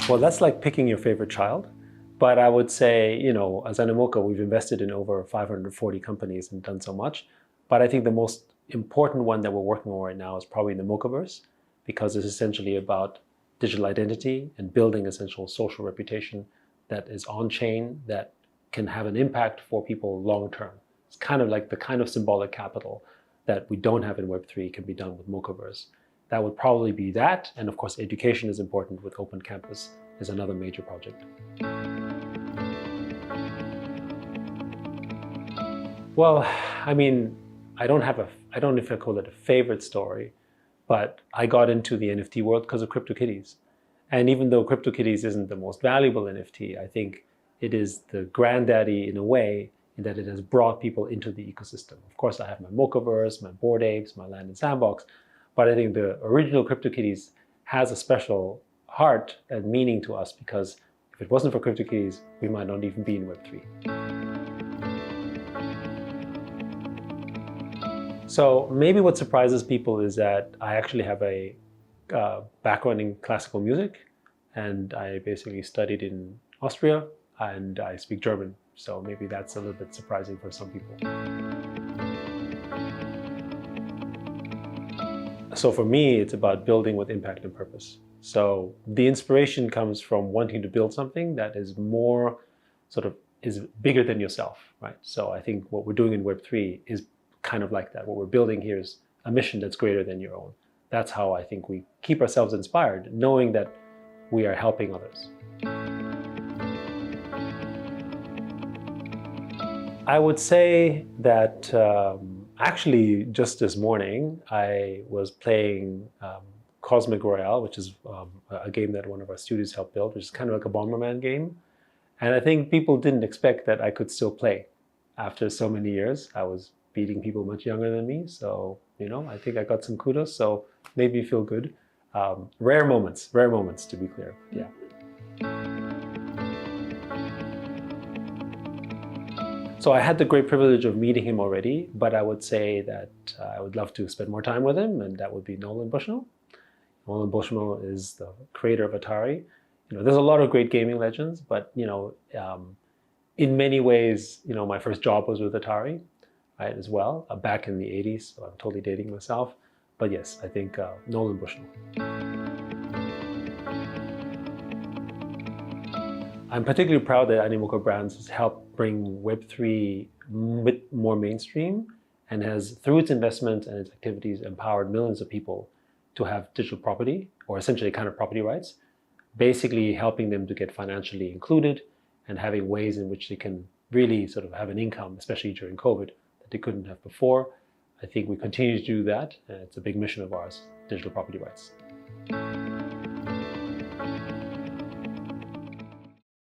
Well, that's like picking your favorite child. But I would say, as Animoca, we've invested in over 540 companies and done so much. But I think the most important one that we're working on right now is probably the Mocaverse, because it's essentially about digital identity and building essential social reputation that is on-chain, that can have an impact for people long-term. It's kind of like the kind of symbolic capital that we don't have in Web3 can be done with Mocaverse. That would probably be that. And of course, education is important with Open Campus is another major project. Well, I mean, I don't know if I call it a favorite story, but I got into the NFT world because of CryptoKitties. And even though CryptoKitties isn't the most valuable NFT, I think it is the granddaddy in a way, in that it has brought people into the ecosystem. Of course, I have my Mocaverse, my Bored Apes, my Land and Sandbox, but I think the original CryptoKitties has a special heart and meaning to us, because if it wasn't for CryptoKitties, we might not even be in Web3. So maybe what surprises people is that I actually have a background in classical music, and I basically studied in Austria, and I speak German. So maybe that's a little bit surprising for some people. So for me, it's about building with impact and purpose. So the inspiration comes from wanting to build something that is more is bigger than yourself, right? So I think what we're doing in Web3 is kind of like that. What we're building here is a mission that's greater than your own. That's how I think we keep ourselves inspired, knowing that we are helping others. I would say that actually just this morning I was playing Cosmic Royale, which is a game that one of our students helped build, which is kind of like a Bomberman game. And I think people didn't expect that I could still play after so many years. I was beating people much younger than me, so I think I got some kudos, so made me feel good. Rare moments to be clear. Yeah. So I had the great privilege of meeting him already, but I would say that I would love to spend more time with him, and that would be Nolan Bushnell. Nolan Bushnell is the creator of Atari. There's a lot of great gaming legends, but in many ways, my first job was with Atari, right, as well, back in the 80s. So I'm totally dating myself, but yes, I think Nolan Bushnell. I'm particularly proud that Animoca Brands has helped bring Web3 more mainstream, and has, through its investment and its activities, empowered millions of people to have digital property, or essentially kind of property rights, basically helping them to get financially included and having ways in which they can really have an income, especially during COVID, that they couldn't have before. I think we continue to do that, and it's a big mission of ours, digital property rights.